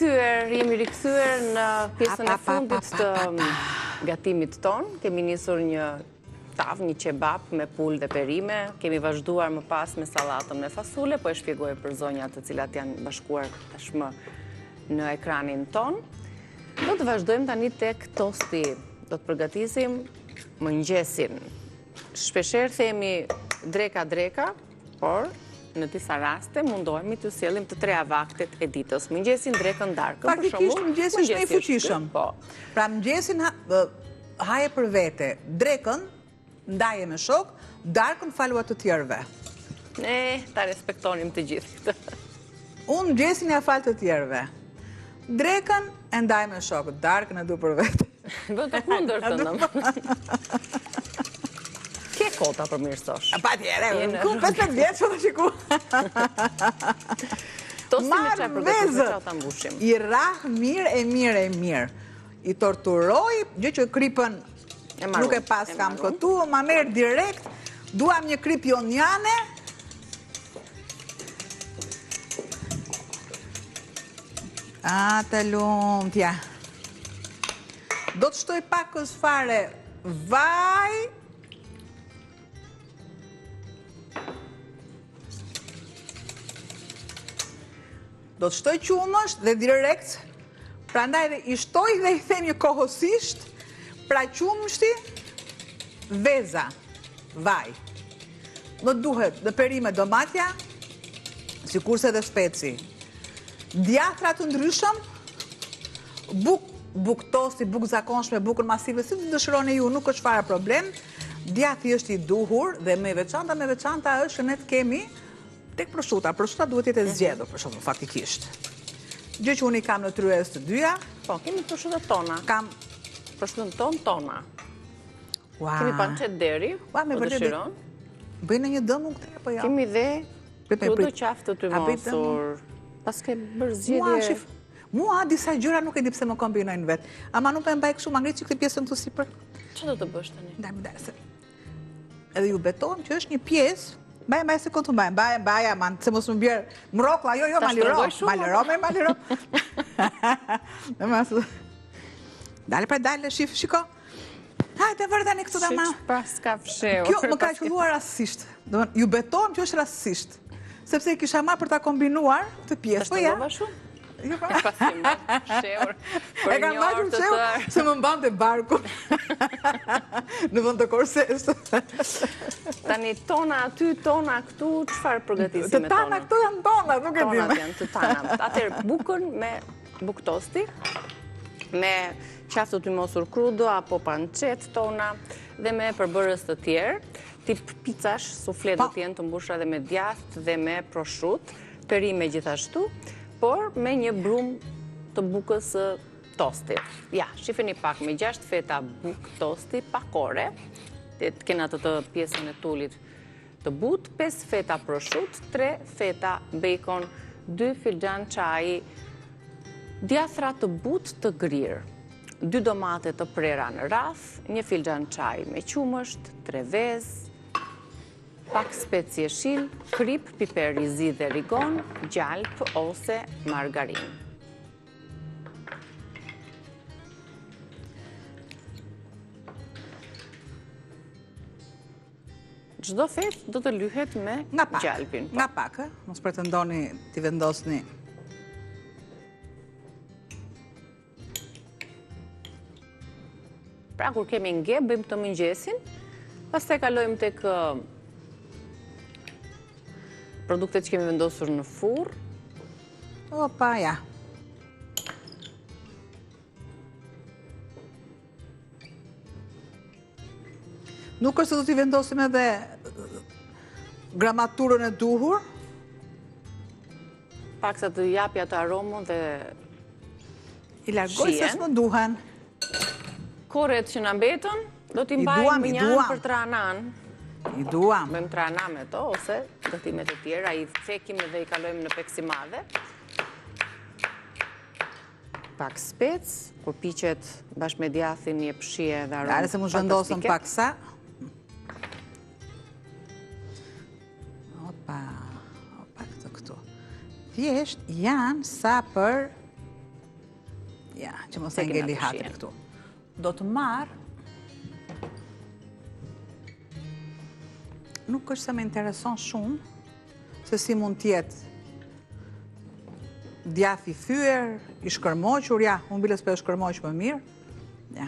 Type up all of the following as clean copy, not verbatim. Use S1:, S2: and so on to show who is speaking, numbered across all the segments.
S1: Jemi rikthyer në pjesën e fundit të gatimit ton. Kemi nisur një tavë, një kebab me pulë dhe perime. Kemi vazhduar më pas me sallatën me fasule, po e shpjegoj për zonjat të cilat janë bashkuar tashmë në ekranin ton. Do të vazhdojmë tani tek tosti. Do të përgatisim mëngjesin. Shpeshherë themi dreka, por në disa raste mundohemi të sjellim të treja vaktet e ditës. Mëngjesin, drekën, darkën.
S2: Faktikisht mëngjesi është më i fuqishëm. Pra mëngjesin haje për vete, drekën ndaje me shok, darkën falua të tjerëve.
S1: Ne ta respektonim të gjithë këtë.
S2: Unë mëngjesin ja fal të tjerëve. Drekën e ndaj me shok, darkën e du për vete.
S1: Vë të kundër të nëmë. Ke kota për mirësosh?
S2: Pa tjere, unë ku 15 vjetë që të shiku.
S1: Marë vezë,
S2: i rah mirë. I torturoj, gjë që kripën nuk e pas kam këtu, ma merë direkt, duam një krip jonjane. A, të lumë, tja. Do të shtoj pakës fare vaj. Do të shtoj qumësht dhe direkt, pra ndaj dhe i shtoj dhe i them një kohësisht, pra qumështi, veza, vaj. Më duhet dhe perime domatja, si kurse dhe speci. Djatra të ndryshëm, buk tosti, buk zakonshme, bukën masive, si të dëshironi ju, nuk është fare problem. Djathi është i duhur dhe me veçanta është që ne të kemi tek prosciuta duhet jetë e zgjedhur për shembull faktikisht. Gjë që unë i kam në tryezë të dyja.
S1: Po, kemi prosciutat tona.
S2: Kam
S1: prosciutën tona. Kemi pancet deri, po dëshiron.
S2: Bëjnë një dëm këtë apo jo?
S1: Kemi dhe krudo qaftë të mosur. Pas ke bërë zgjedhje.
S2: Mua disa gjëra nuk e di pse më kombinojnë vet. Ama nuk e mbaj kështu, ma ngrit këtë pjesën këtu sipër.
S1: Çfarë do të bësh tani?
S2: Ndaj. Edhe ju betohem që është një pjesë. Mbaj se këtu mbaj, man, se mos më bjerë mrokla, jo, ma liro. Dale, shiko. Hajde, vërdani këtu të ma.
S1: Shqy pas ka fsheur.
S2: Kjo më ka qëlluar rasisht. Ju betohem që është rasisht. Sepse i kisha marrë për ta kombinuar të pjesë.
S1: Po ja. E pasim fsheur.
S2: E kam marrë fsheur se më mbante barku. Në vend të korses.
S1: Tani tona aty, tona këtu, çfarë përgatisim me tona?
S2: Të tana këtu janë tona, nuk e di.
S1: Tonat janë të tana. Atëherë bukën me buk tosti, me qaftë të mosur crudo apo pancet tona dhe me përbërës të tjerë, tip picash, sufle do të jenë të mbushura dhe me djathtë dhe me prosciutto, perime gjithashtu, por me një brum të bukës tosti. Ja, shifeni pak me 6 feta buk tosti pakore, të kena të pjesën e tullit të butë, 5 feta prosciutto, 3 feta bacon, 2 filxhan çaji, djathra të butë të grirë, 2 domate të prera në rraf, 1 filxhan çaj me qumësht, 3 vezë, pak specie shil, krip, piper i zi dhe rigon, gjalp ose margarin. Çdo fet do të lyhet me gjalpin.
S2: Nga pak, mos pretendoni t'i vendosni.
S1: Pra, kur kemi nge, bëjmë të mëngjesin, pastaj kalojmë tek produktet që kemi vendosur në furr.
S2: Opa, ja. Nuk është se do t'i vendosim edhe gramaturën e duhur.
S1: Pak sa të japi atë aromën dhe
S2: i largoj se s'më duhen.
S1: Korret që na mbetën, do t'i mbajmë një për tranan.
S2: I duam.
S1: Bëjmë trana me to, ose gatimet e tjera, i thekim dhe i kalojmë në peksimade. Pak spec, kur piqet bashkë me djathin një pshie dhe aromë.
S2: Dale se mu zhvendosëm pak sa. Opa, këtu. Thjesht janë sa për Ja, që mos e ngeli hatin këtu. Do të marë, nuk është se me intereson shumë, se si mund tjetë djath i thyer, i shkërmoqur, ja, unë biles për e shkërmoq më mirë. Ja.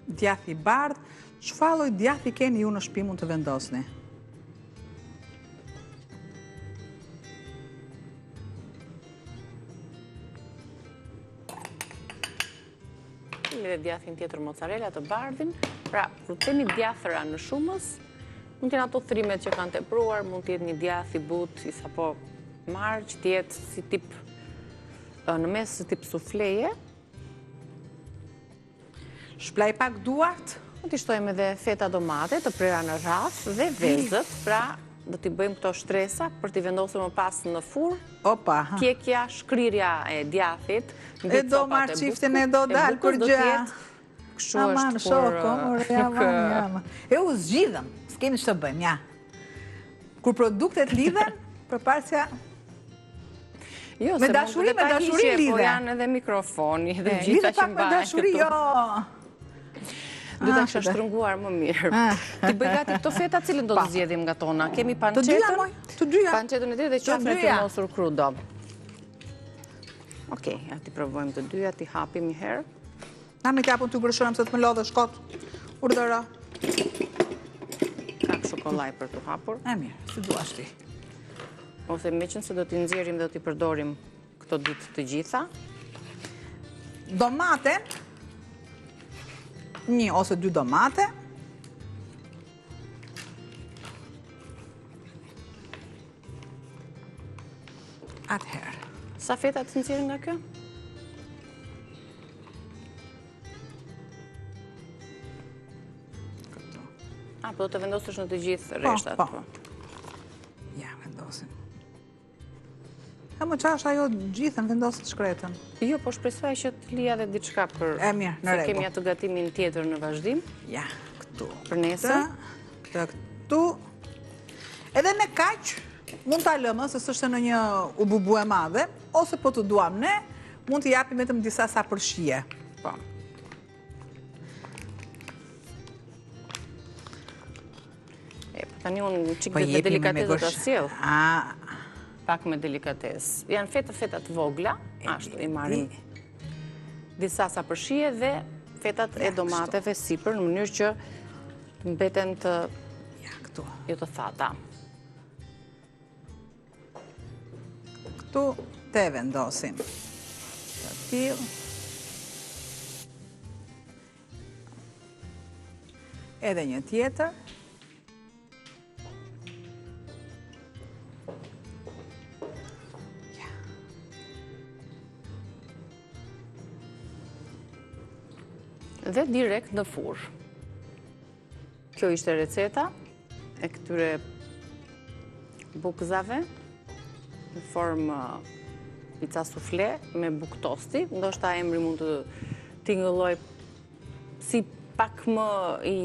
S2: Djath i bardh, çfarë lloj djathi keni ju në shtëpi mund të vendosni?
S1: Kemi dhe djathin tjetër mozzarella të bardhin. Pra, kur kemi djathëra në shumës, mund t'jenë ato thrimet që kanë tepruar, mund t'jetë një djath i butë, si sapo marë, që t'jetë si tip, në mes si tip sufleje.
S2: Shplaj pak duart.
S1: Mund t'i shtojmë edhe feta domate të prera në rraf dhe vezët, pra do t'i bëjmë këto shtresa për t'i vendosur më pas në furrë.
S2: Opa.
S1: Pjekja, shkrirja e djathit.
S2: E do marë qiftin e do dalë për gjë.
S1: Kështu është
S2: E u zgjidhëm, s'kemi që të bëjmë, ja. Kur produktet lidhen, përpara
S1: me dashuri lidhe. Po janë edhe mikrofoni dhe gjitha që mbajnë këtu.
S2: Me dashuri, jo.
S1: Du të kësha shtrënguar më mirë. Ti bëj gati këto feta, cilën do të zgjedhim nga tona? Kemi pancetën,
S2: të dyja.
S1: Pancetën e tjerë dhe qafën e të mosur crudo. Okej, ja ti provojmë të dyja, ti hapim një herë.
S2: Na me kapën të grëshërëm se të më lodhe shkot. Urdhëra.
S1: Kak shokollaj për të hapur.
S2: E mirë, si duash ti.
S1: Ose me qënë se do t'i nxjerrim dhe do t'i përdorim këto ditë të gjitha.
S2: Domate, 1 ose 2 domate. Atëherë.
S1: Sa feta të nxjerrim nga kjo? Po do të vendosësh në të gjithë rreshtat.
S2: Po. Ja, vendosim. Më qash ajo gjithën vendosit shkretën.
S1: Jo, po shpresoj që të lija dhe diçka për...
S2: E mirë, në rregull.
S1: Se kemi atë gatimin tjetër në vazhdim.
S2: Ja, këtu.
S1: Për nesër.
S2: Këtu. Edhe me kaq, mund t'a lëmë, se s'është në një ububu e madhe, ose po të duam ne, mund t'i japim vetëm disa sa përshije.
S1: Po. Tani unë qikë dhe delikates dhe të sjell. Pak me delikates. Janë feta të vogla, ashtu i marim disa sa përshije dhe fetat e domateve sipër, në mënyrë që të mbeten të jo të thata.
S2: Këtu te vendosim. Të tillë. Edhe një tjetër.
S1: Dhe direkt në furrë. Kjo ishte receta e këtyre bukëzave në formë pica sufle me bukë tosti. Ndoshta emri mund të tingëlloj si pak më i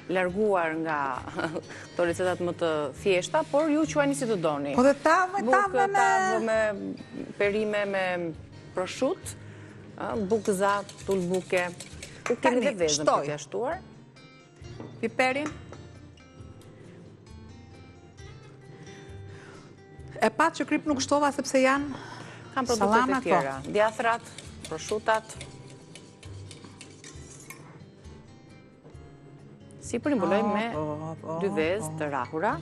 S1: larguar nga këto recetat më të thjeshta, por ju quajni si të doni.
S2: Po dhe tavë
S1: me perime me proshut, bukëza, tulbuke. Kemi dhe vezën për të ashtuar.
S2: Piperin. E pat që krip nuk shtova sepse janë
S1: kam produktet e tjera. Djathrat, proshutat. Si për imbuloj me 2 vezë të rahura.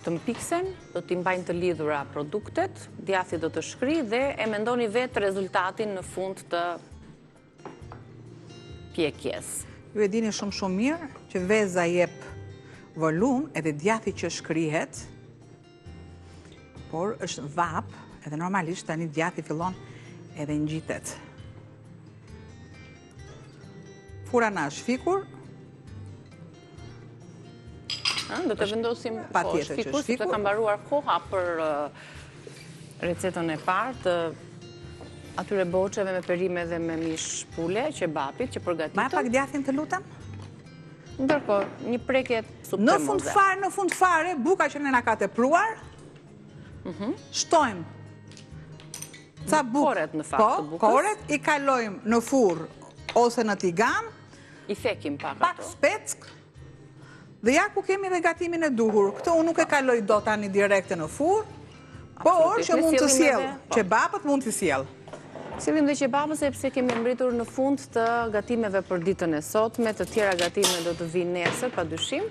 S1: Të mpiksen, do t'i mbajnë të lidhura produktet, djathi do të shkri dhe e mendoni vetë rezultatin në fund të pjekjes.
S2: Ju e dini shumë mirë që veza jep volum edhe djathi që shkrihet, por është vap, edhe normalisht tani djathi fillon edhe ngjitet. Fura na është fikur.
S1: Do të vendosim shfikur, se të kam baruar koha për recetën e parë, atyre boqeve me perime dhe me mish pule, qebapit që përgatitëm.
S2: Ma pak djathin të lutem?
S1: Ndërkohë, një prekje supë
S2: Në
S1: moze.
S2: fund fare, buka që ne na ka tepruar, shtojmë ca bukë.
S1: Koret në fakt të bukës.
S2: Koret, i kalojmë në furr ose në tigan,
S1: I thekim pak
S2: pak
S1: ato.
S2: speck, dhe ja ku kemi dhe gatimin e duhur. Këtë unë nuk e kaloj do tani direkte në furr, por që mund të sjell, qebapët mund të sjell.
S1: Sillim dhe qebapën sepse kemi mbritur në fund të gatimeve për ditën e sotme, të tjera gatime do të vinë nesër, padyshim.